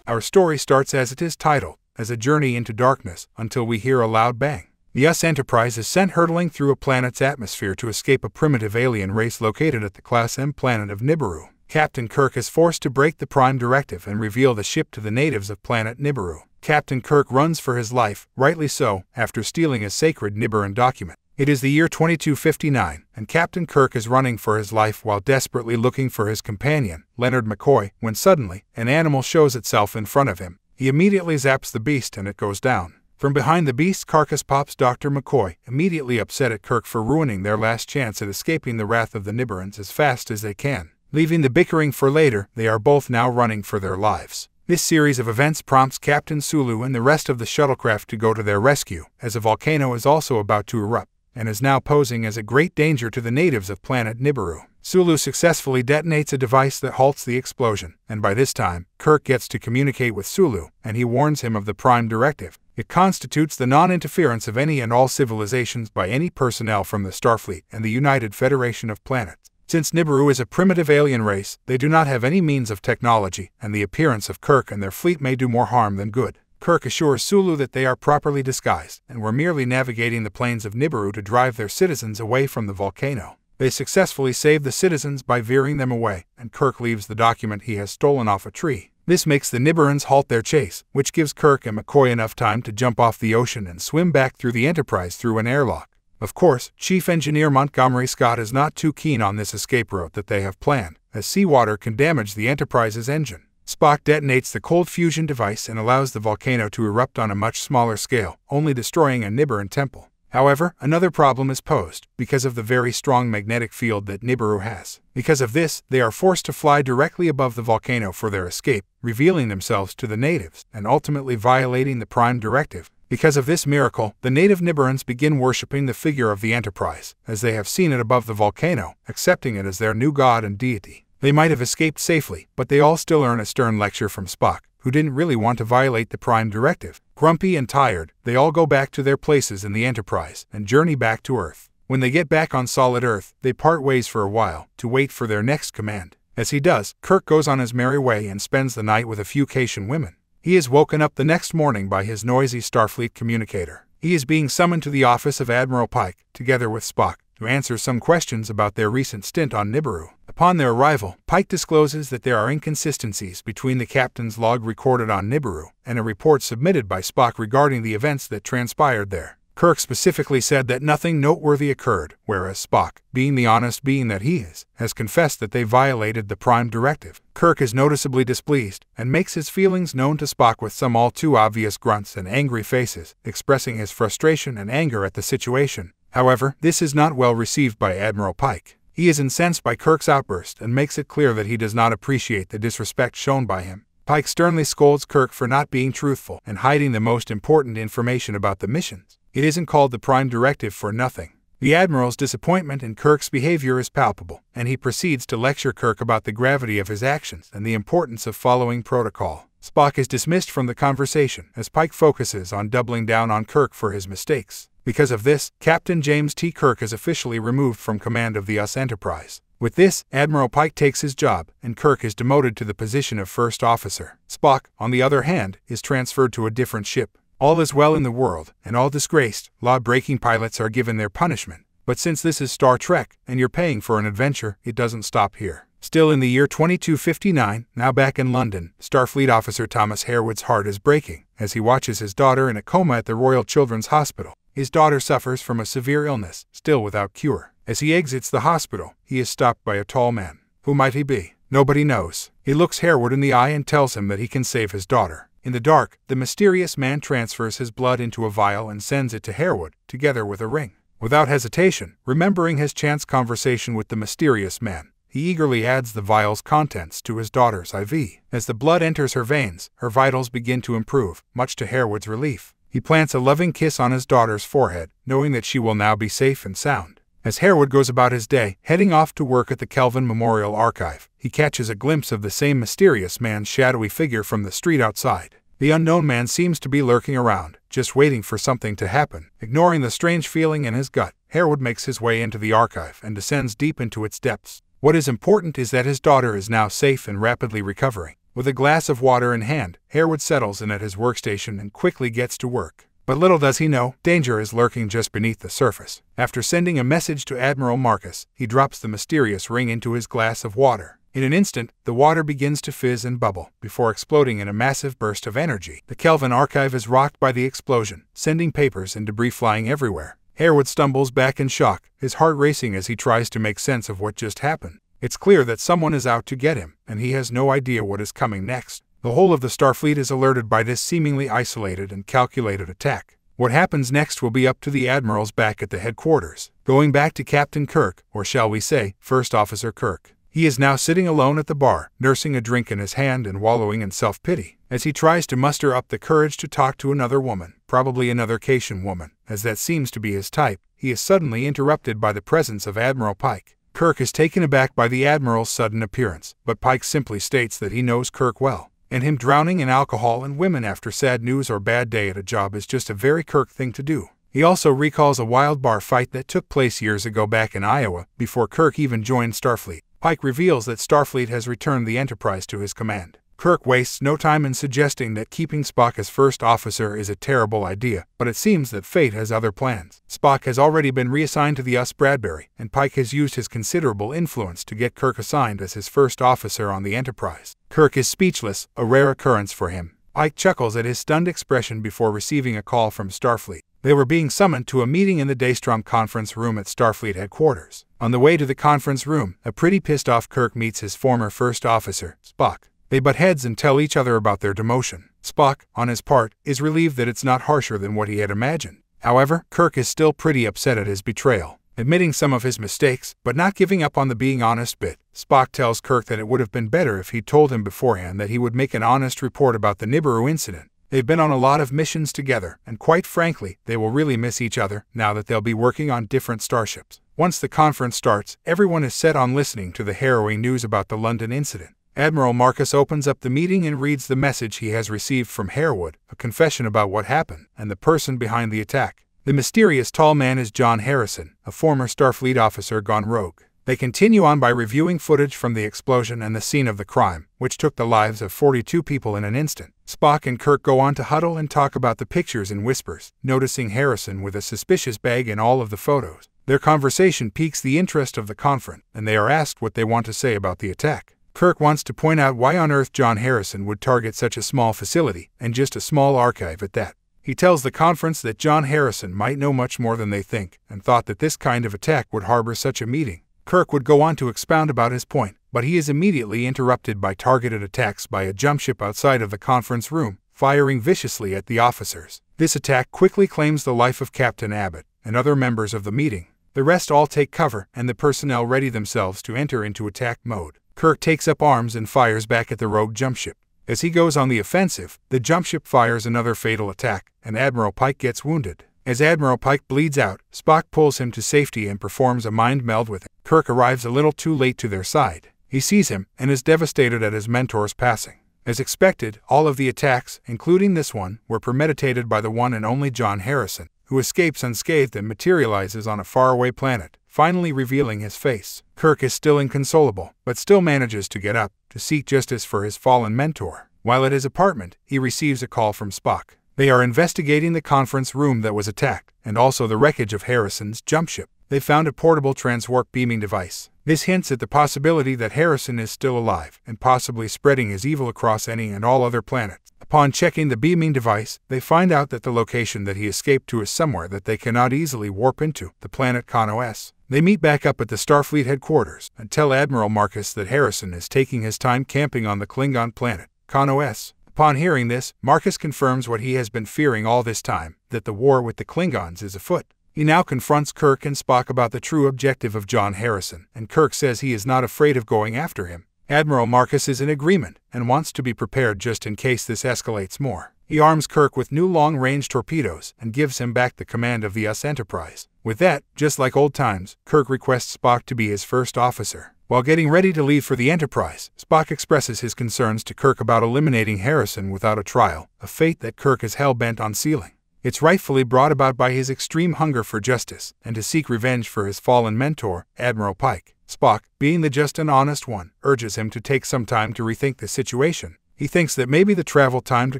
Our story starts as it is titled, as a journey into darkness, until we hear a loud bang. The US Enterprise is sent hurtling through a planet's atmosphere to escape a primitive alien race located at the Class M planet of Nibiru. Captain Kirk is forced to break the Prime Directive and reveal the ship to the natives of planet Nibiru. Captain Kirk runs for his life, rightly so, after stealing a sacred Nibiran document. It is the year 2259, and Captain Kirk is running for his life while desperately looking for his companion, Leonard McCoy, when suddenly, an animal shows itself in front of him. He immediately zaps the beast and it goes down. From behind the beast's carcass pops Dr. McCoy, immediately upset at Kirk for ruining their last chance at escaping the wrath of the Niberans as fast as they can. Leaving the bickering for later, they are both now running for their lives. This series of events prompts Captain Sulu and the rest of the shuttlecraft to go to their rescue, as a volcano is also about to erupt, and is now posing as a great danger to the natives of planet Nibiru. Sulu successfully detonates a device that halts the explosion, and by this time, Kirk gets to communicate with Sulu, and he warns him of the Prime Directive. It constitutes the non-interference of any and all civilizations by any personnel from the Starfleet and the United Federation of Planets. Since Nibiru is a primitive alien race, they do not have any means of technology, and the appearance of Kirk and their fleet may do more harm than good. Kirk assures Sulu that they are properly disguised, and were merely navigating the plains of Nibiru to drive their citizens away from the volcano. They successfully save the citizens by veering them away, and Kirk leaves the document he has stolen off a tree. This makes the Niberans halt their chase, which gives Kirk and McCoy enough time to jump off the ocean and swim back through the Enterprise through an airlock. Of course, Chief Engineer Montgomery Scott is not too keen on this escape route that they have planned, as seawater can damage the Enterprise's engine. Spock detonates the cold fusion device and allows the volcano to erupt on a much smaller scale, only destroying a Nibiran temple. However, another problem is posed, because of the very strong magnetic field that Nibiru has. Because of this, they are forced to fly directly above the volcano for their escape, revealing themselves to the natives, and ultimately violating the Prime Directive. Because of this miracle, the native Niberans begin worshipping the figure of the Enterprise, as they have seen it above the volcano, accepting it as their new god and deity. They might have escaped safely, but they all still earn a stern lecture from Spock, who didn't really want to violate the Prime Directive. Grumpy and tired, they all go back to their places in the Enterprise and journey back to Earth. When they get back on solid Earth, they part ways for a while to wait for their next command. As he does, Kirk goes on his merry way and spends the night with a few Cation women. He is woken up the next morning by his noisy Starfleet communicator. He is being summoned to the office of Admiral Pike, together with Spock, to answer some questions about their recent stint on Nibiru. Upon their arrival, Pike discloses that there are inconsistencies between the captain's log recorded on Nibiru and a report submitted by Spock regarding the events that transpired there. Kirk specifically said that nothing noteworthy occurred, whereas Spock, being the honest being that he is, has confessed that they violated the Prime Directive. Kirk is noticeably displeased, and makes his feelings known to Spock with some all-too-obvious grunts and angry faces, expressing his frustration and anger at the situation. However, this is not well received by Admiral Pike. He is incensed by Kirk's outburst and makes it clear that he does not appreciate the disrespect shown by him. Pike sternly scolds Kirk for not being truthful and hiding the most important information about the missions. It isn't called the Prime Directive for nothing. The Admiral's disappointment in Kirk's behavior is palpable, and he proceeds to lecture Kirk about the gravity of his actions and the importance of following protocol. Spock is dismissed from the conversation as Pike focuses on doubling down on Kirk for his mistakes. Because of this, Captain James T. Kirk is officially removed from command of the US Enterprise. With this, Admiral Pike takes his job, and Kirk is demoted to the position of first officer. Spock, on the other hand, is transferred to a different ship. All is well in the world, and all disgraced, law-breaking pilots are given their punishment. But since this is Star Trek, and you're paying for an adventure, it doesn't stop here. Still in the year 2259, now back in London, Starfleet officer Thomas Harewood's heart is breaking, as he watches his daughter in a coma at the Royal Children's Hospital. His daughter suffers from a severe illness, still without cure. As he exits the hospital, he is stopped by a tall man. Who might he be? Nobody knows. He looks Harewood in the eye and tells him that he can save his daughter. In the dark, the mysterious man transfers his blood into a vial and sends it to Harewood, together with a ring. Without hesitation, remembering his chance conversation with the mysterious man, he eagerly adds the vial's contents to his daughter's IV. As the blood enters her veins, her vitals begin to improve, much to Harewood's relief. He plants a loving kiss on his daughter's forehead, knowing that she will now be safe and sound. As Harewood goes about his day, heading off to work at the Kelvin Memorial Archive, he catches a glimpse of the same mysterious man's shadowy figure from the street outside. The unknown man seems to be lurking around, just waiting for something to happen. Ignoring the strange feeling in his gut, Harewood makes his way into the archive and descends deep into its depths. What is important is that his daughter is now safe and rapidly recovering. With a glass of water in hand, Harewood settles in at his workstation and quickly gets to work. But little does he know, danger is lurking just beneath the surface. After sending a message to Admiral Marcus, he drops the mysterious ring into his glass of water. In an instant, the water begins to fizz and bubble, before exploding in a massive burst of energy. The Kelvin archive is rocked by the explosion, sending papers and debris flying everywhere. Harewood stumbles back in shock, his heart racing as he tries to make sense of what just happened. It's clear that someone is out to get him, and he has no idea what is coming next. The whole of the Starfleet is alerted by this seemingly isolated and calculated attack. What happens next will be up to the admirals back at the headquarters. Going back to Captain Kirk, or shall we say, First Officer Kirk. He is now sitting alone at the bar, nursing a drink in his hand and wallowing in self-pity, as he tries to muster up the courage to talk to another woman, probably another Cation woman, as that seems to be his type. He is suddenly interrupted by the presence of Admiral Pike. Kirk is taken aback by the Admiral's sudden appearance, but Pike simply states that he knows Kirk well, and him drowning in alcohol and women after sad news or bad day at a job is just a very Kirk thing to do. He also recalls a wild bar fight that took place years ago back in Iowa, before Kirk even joined Starfleet. Pike reveals that Starfleet has returned the Enterprise to his command. Kirk wastes no time in suggesting that keeping Spock as first officer is a terrible idea, but it seems that fate has other plans. Spock has already been reassigned to the US Bradbury, and Pike has used his considerable influence to get Kirk assigned as his first officer on the Enterprise. Kirk is speechless, a rare occurrence for him. Pike chuckles at his stunned expression before receiving a call from Starfleet. They were being summoned to a meeting in the Daystrom conference room at Starfleet headquarters. On the way to the conference room, a pretty pissed-off Kirk meets his former first officer, Spock. They butt heads and tell each other about their demotion. Spock, on his part, is relieved that it's not harsher than what he had imagined. However, Kirk is still pretty upset at his betrayal. Admitting some of his mistakes, but not giving up on the being honest bit, Spock tells Kirk that it would have been better if he'd told him beforehand that he would make an honest report about the Nibiru incident. They've been on a lot of missions together, and quite frankly, they will really miss each other now that they'll be working on different starships. Once the conference starts, everyone is set on listening to the harrowing news about the London incident. Admiral Marcus opens up the meeting and reads the message he has received from Harewood, a confession about what happened, and the person behind the attack. The mysterious tall man is John Harrison, a former Starfleet officer gone rogue. They continue on by reviewing footage from the explosion and the scene of the crime, which took the lives of 42 people in an instant. Spock and Kirk go on to huddle and talk about the pictures in whispers, noticing Harrison with a suspicious bag in all of the photos. Their conversation piques the interest of the conference, and they are asked what they want to say about the attack. Kirk wants to point out why on earth John Harrison would target such a small facility, and just a small archive at that. He tells the conference that John Harrison might know much more than they think, and thought that this kind of attack would harbor such a meeting. Kirk would go on to expound about his point, but he is immediately interrupted by targeted attacks by a jumpship outside of the conference room, firing viciously at the officers. This attack quickly claims the life of Captain Abbott and other members of the meeting. The rest all take cover, and the personnel ready themselves to enter into attack mode. Kirk takes up arms and fires back at the rogue jumpship. As he goes on the offensive, the jumpship fires another fatal attack, and Admiral Pike gets wounded. As Admiral Pike bleeds out, Spock pulls him to safety and performs a mind meld with him. Kirk arrives a little too late to their side. He sees him, and is devastated at his mentor's passing. As expected, all of the attacks, including this one, were premeditated by the one and only John Harrison, who escapes unscathed and materializes on a faraway planet, finally revealing his face. Kirk is still inconsolable, but still manages to get up, to seek justice for his fallen mentor. While at his apartment, he receives a call from Spock. They are investigating the conference room that was attacked, and also the wreckage of Harrison's jumpship. They found a portable transwarp beaming device. This hints at the possibility that Harrison is still alive, and possibly spreading his evil across any and all other planets. Upon checking the beaming device, they find out that the location that he escaped to is somewhere that they cannot easily warp into, the planet Con-OS. They meet back up at the Starfleet headquarters, and tell Admiral Marcus that Harrison is taking his time camping on the Klingon planet, Con-OS. Upon hearing this, Marcus confirms what he has been fearing all this time, that the war with the Klingons is afoot. He now confronts Kirk and Spock about the true objective of John Harrison, and Kirk says he is not afraid of going after him. Admiral Marcus is in agreement, and wants to be prepared just in case this escalates more. He arms Kirk with new long-range torpedoes, and gives him back the command of the US Enterprise. With that, just like old times, Kirk requests Spock to be his first officer. While getting ready to leave for the Enterprise, Spock expresses his concerns to Kirk about eliminating Harrison without a trial, a fate that Kirk is hell-bent on sealing. It's rightfully brought about by his extreme hunger for justice, and to seek revenge for his fallen mentor, Admiral Pike. Spock, being the just and honest one, urges him to take some time to rethink the situation. He thinks that maybe the travel time to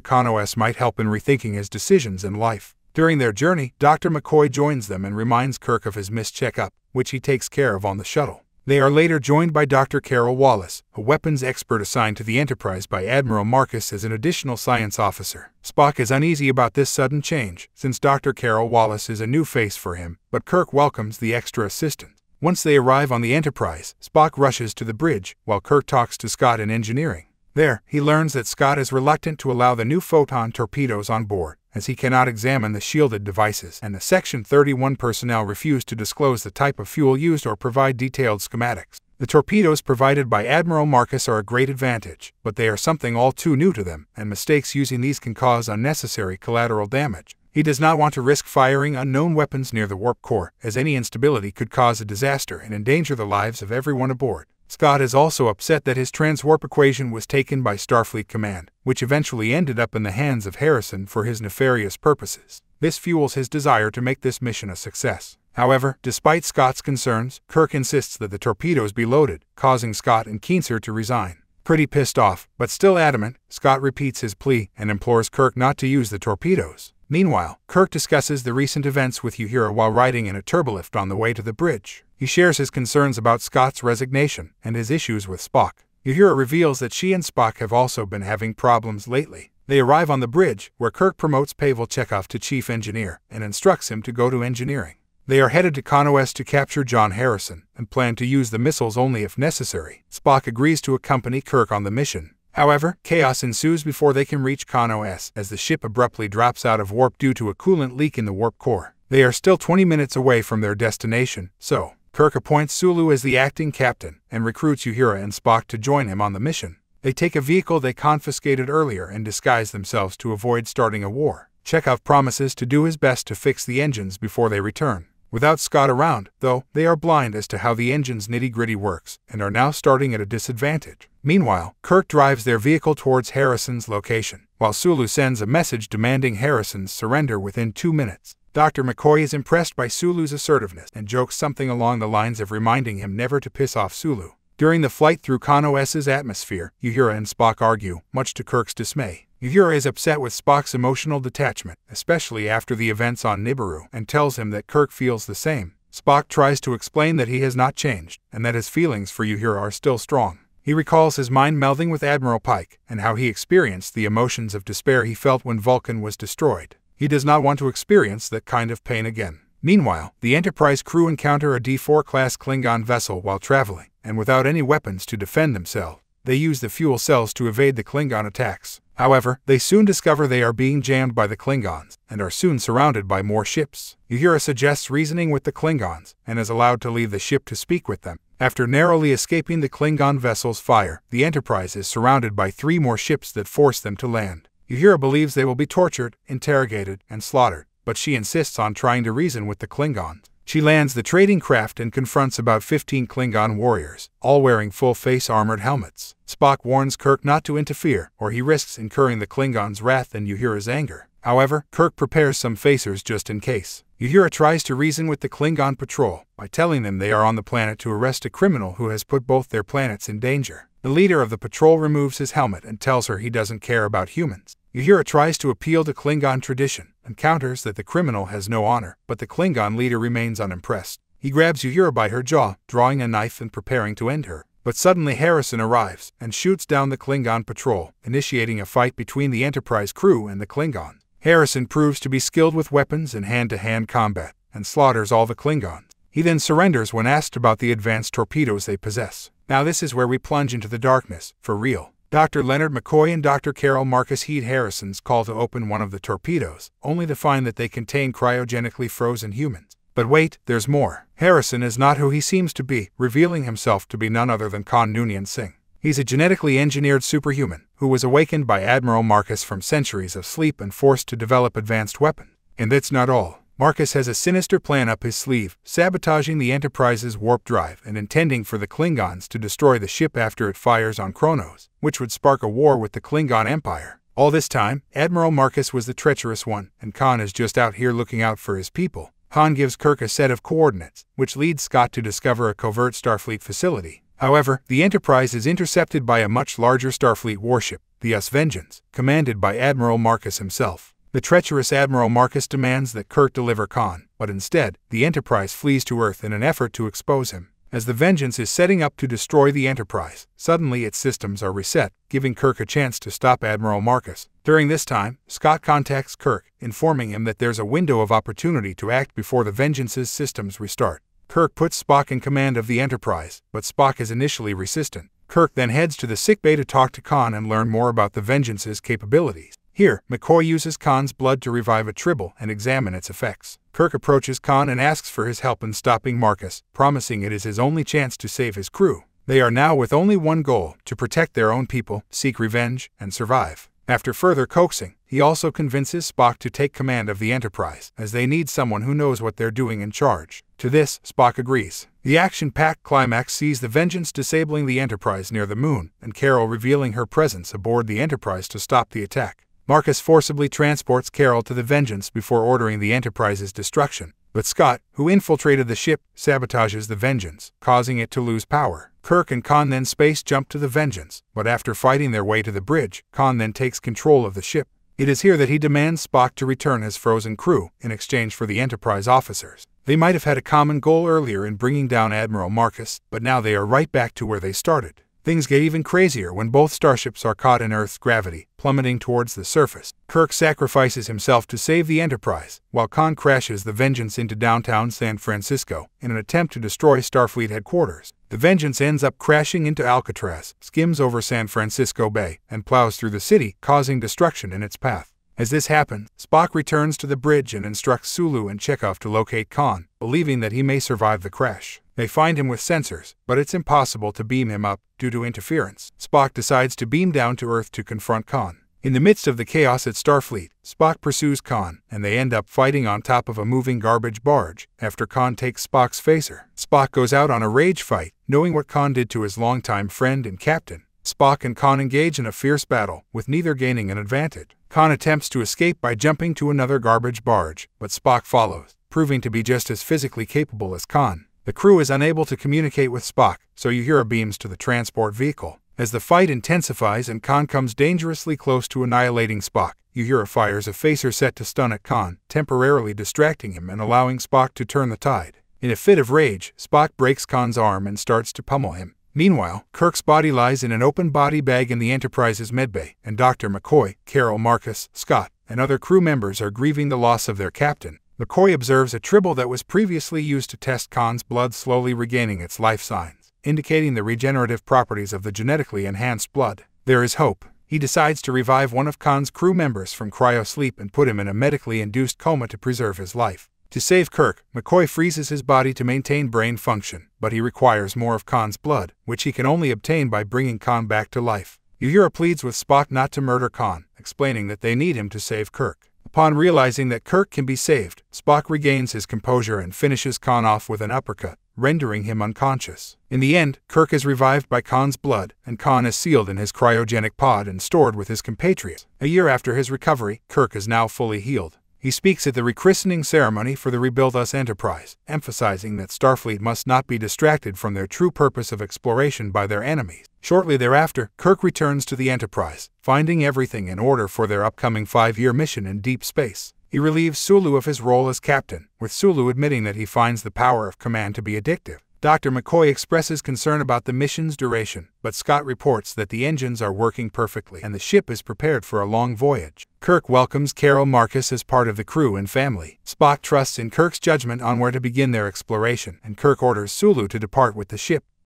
Con-OS might help in rethinking his decisions in life. During their journey, Dr. McCoy joins them and reminds Kirk of his missed checkup, which he takes care of on the shuttle. They are later joined by Dr. Carol Wallace, a weapons expert assigned to the Enterprise by Admiral Marcus as an additional science officer. Spock is uneasy about this sudden change, since Dr. Carol Wallace is a new face for him, but Kirk welcomes the extra assistant. Once they arrive on the Enterprise, Spock rushes to the bridge, while Kirk talks to Scott in engineering. There, he learns that Scott is reluctant to allow the new photon torpedoes on board, as he cannot examine the shielded devices, and the Section 31 personnel refuse to disclose the type of fuel used or provide detailed schematics. The torpedoes provided by Admiral Marcus are a great advantage, but they are something all too new to them, and mistakes using these can cause unnecessary collateral damage. He does not want to risk firing unknown weapons near the warp core, as any instability could cause a disaster and endanger the lives of everyone aboard. Scott is also upset that his transwarp equation was taken by Starfleet Command, which eventually ended up in the hands of Harrison for his nefarious purposes. This fuels his desire to make this mission a success. However, despite Scott's concerns, Kirk insists that the torpedoes be loaded, causing Scott and Keenser to resign. Pretty pissed off, but still adamant, Scott repeats his plea and implores Kirk not to use the torpedoes. Meanwhile, Kirk discusses the recent events with Uhura while riding in a turbolift on the way to the bridge. He shares his concerns about Scott's resignation and his issues with Spock. Uhura reveals that she and Spock have also been having problems lately. They arrive on the bridge, where Kirk promotes Pavel Chekhov to chief engineer and instructs him to go to engineering. They are headed to Con-OS to capture John Harrison and plan to use the missiles only if necessary. Spock agrees to accompany Kirk on the mission. However, chaos ensues before they can reach Con-OS, as the ship abruptly drops out of warp due to a coolant leak in the warp core. They are still 20 minutes away from their destination, so Kirk appoints Sulu as the acting captain and recruits Uhura and Spock to join him on the mission. They take a vehicle they confiscated earlier and disguise themselves to avoid starting a war. Chekhov promises to do his best to fix the engines before they return. Without Scott around, though, they are blind as to how the engine's nitty-gritty works and are now starting at a disadvantage. Meanwhile, Kirk drives their vehicle towards Harrison's location, while Sulu sends a message demanding Harrison's surrender within 2 minutes. Dr. McCoy is impressed by Sulu's assertiveness and jokes something along the lines of reminding him never to piss off Sulu. During the flight through Con-OS's atmosphere, Uhura and Spock argue, much to Kirk's dismay. Uhura is upset with Spock's emotional detachment, especially after the events on Nibiru, and tells him that Kirk feels the same. Spock tries to explain that he has not changed, and that his feelings for Uhura are still strong. He recalls his mind melding with Admiral Pike, and how he experienced the emotions of despair he felt when Vulcan was destroyed. He does not want to experience that kind of pain again. Meanwhile, the Enterprise crew encounter a D4-class Klingon vessel while traveling, and without any weapons to defend themselves, they use the fuel cells to evade the Klingon attacks. However, they soon discover they are being jammed by the Klingons, and are soon surrounded by more ships. Uhura suggests reasoning with the Klingons, and is allowed to leave the ship to speak with them. After narrowly escaping the Klingon vessel's fire, the Enterprise is surrounded by 3 more ships that force them to land. Uhura believes they will be tortured, interrogated, and slaughtered, but she insists on trying to reason with the Klingons. She lands the trading craft and confronts about 15 Klingon warriors, all wearing full-face armored helmets. Spock warns Kirk not to interfere, or he risks incurring the Klingons' wrath and Uhura's anger. However, Kirk prepares some facers just in case. Uhura tries to reason with the Klingon patrol by telling them they are on the planet to arrest a criminal who has put both their planets in danger. The leader of the patrol removes his helmet and tells her he doesn't care about humans. Uhura tries to appeal to Klingon tradition and counters that the criminal has no honor, but the Klingon leader remains unimpressed. He grabs Uhura by her jaw, drawing a knife and preparing to end her. But suddenly Harrison arrives and shoots down the Klingon patrol, initiating a fight between the Enterprise crew and the Klingons. Harrison proves to be skilled with weapons and hand-to-hand combat, and slaughters all the Klingons. He then surrenders when asked about the advanced torpedoes they possess. Now this is where we plunge into the darkness, for real. Dr. Leonard McCoy and Dr. Carol Marcus heed Harrison's call to open one of the torpedoes, only to find that they contain cryogenically frozen humans. But wait, there's more. Harrison is not who he seems to be, revealing himself to be none other than Khan Noonien Singh. He's a genetically engineered superhuman, who was awakened by Admiral Marcus from centuries of sleep and forced to develop advanced weapons. And that's not all. Marcus has a sinister plan up his sleeve, sabotaging the Enterprise's warp drive and intending for the Klingons to destroy the ship after it fires on Kronos, which would spark a war with the Klingon Empire. All this time, Admiral Marcus was the treacherous one, and Khan is just out here looking out for his people. Khan gives Kirk a set of coordinates, which leads Scott to discover a covert Starfleet facility. However, the Enterprise is intercepted by a much larger Starfleet warship, the US Vengeance, commanded by Admiral Marcus himself. The treacherous Admiral Marcus demands that Kirk deliver Khan, but instead, the Enterprise flees to Earth in an effort to expose him. As the Vengeance is setting up to destroy the Enterprise, suddenly its systems are reset, giving Kirk a chance to stop Admiral Marcus. During this time, Scott contacts Kirk, informing him that there's a window of opportunity to act before the Vengeance's systems restart. Kirk puts Spock in command of the Enterprise, but Spock is initially resistant. Kirk then heads to the sickbay to talk to Khan and learn more about the Vengeance's capabilities. Here, McCoy uses Khan's blood to revive a tribble and examine its effects. Kirk approaches Khan and asks for his help in stopping Marcus, promising it is his only chance to save his crew. They are now with only one goal: to protect their own people, seek revenge, and survive. After further coaxing, he also convinces Spock to take command of the Enterprise, as they need someone who knows what they're doing in charge. To this, Spock agrees. The action-packed climax sees the Vengeance disabling the Enterprise near the moon, and Carol revealing her presence aboard the Enterprise to stop the attack. Marcus forcibly transports Carol to the Vengeance before ordering the Enterprise's destruction, but Scott, who infiltrated the ship, sabotages the Vengeance, causing it to lose power. Kirk and Khan then space jump to the Vengeance, but after fighting their way to the bridge, Khan then takes control of the ship. It is here that he demands Spock to return his frozen crew in exchange for the Enterprise officers. They might have had a common goal earlier in bringing down Admiral Marcus, but now they are right back to where they started. Things get even crazier when both starships are caught in Earth's gravity, plummeting towards the surface. Kirk sacrifices himself to save the Enterprise, while Khan crashes the Vengeance into downtown San Francisco in an attempt to destroy Starfleet headquarters. The Vengeance ends up crashing into Alcatraz, skims over San Francisco Bay, and plows through the city, causing destruction in its path. As this happens, Spock returns to the bridge and instructs Sulu and Chekhov to locate Khan, believing that he may survive the crash. They find him with sensors, but it's impossible to beam him up due to interference. Spock decides to beam down to Earth to confront Khan. In the midst of the chaos at Starfleet, Spock pursues Khan, and they end up fighting on top of a moving garbage barge after Khan takes Spock's phaser. Spock goes out on a rage fight, knowing what Khan did to his longtime friend and captain. Spock and Khan engage in a fierce battle, with neither gaining an advantage. Khan attempts to escape by jumping to another garbage barge, but Spock follows, proving to be just as physically capable as Khan. The crew is unable to communicate with Spock, so Uhura beams to the transport vehicle. As the fight intensifies and Khan comes dangerously close to annihilating Spock, Uhura fires a phaser set to stun at Khan, temporarily distracting him and allowing Spock to turn the tide. In a fit of rage, Spock breaks Khan's arm and starts to pummel him. Meanwhile, Kirk's body lies in an open body bag in the Enterprise's medbay, and Dr. McCoy, Carol, Marcus, Scott, and other crew members are grieving the loss of their captain. McCoy observes a tribble that was previously used to test Khan's blood slowly regaining its life signs, indicating the regenerative properties of the genetically enhanced blood. There is hope. He decides to revive one of Khan's crew members from cryosleep and put him in a medically induced coma to preserve his life. To save Kirk, McCoy freezes his body to maintain brain function, but he requires more of Khan's blood, which he can only obtain by bringing Khan back to life. Uhura pleads with Spock not to murder Khan, explaining that they need him to save Kirk. Upon realizing that Kirk can be saved, Spock regains his composure and finishes Khan off with an uppercut, rendering him unconscious. In the end, Kirk is revived by Khan's blood, and Khan is sealed in his cryogenic pod and stored with his compatriots. A year after his recovery, Kirk is now fully healed. He speaks at the rechristening ceremony for the rebuilt US Enterprise, emphasizing that Starfleet must not be distracted from their true purpose of exploration by their enemies. Shortly thereafter, Kirk returns to the Enterprise, finding everything in order for their upcoming 5-year mission in deep space. He relieves Sulu of his role as captain, with Sulu admitting that he finds the power of command to be addictive. Dr. McCoy expresses concern about the mission's duration, but Scott reports that the engines are working perfectly and the ship is prepared for a long voyage. Kirk welcomes Carol Marcus as part of the crew and family. Spock trusts in Kirk's judgment on where to begin their exploration, and Kirk orders Sulu to depart with the ship.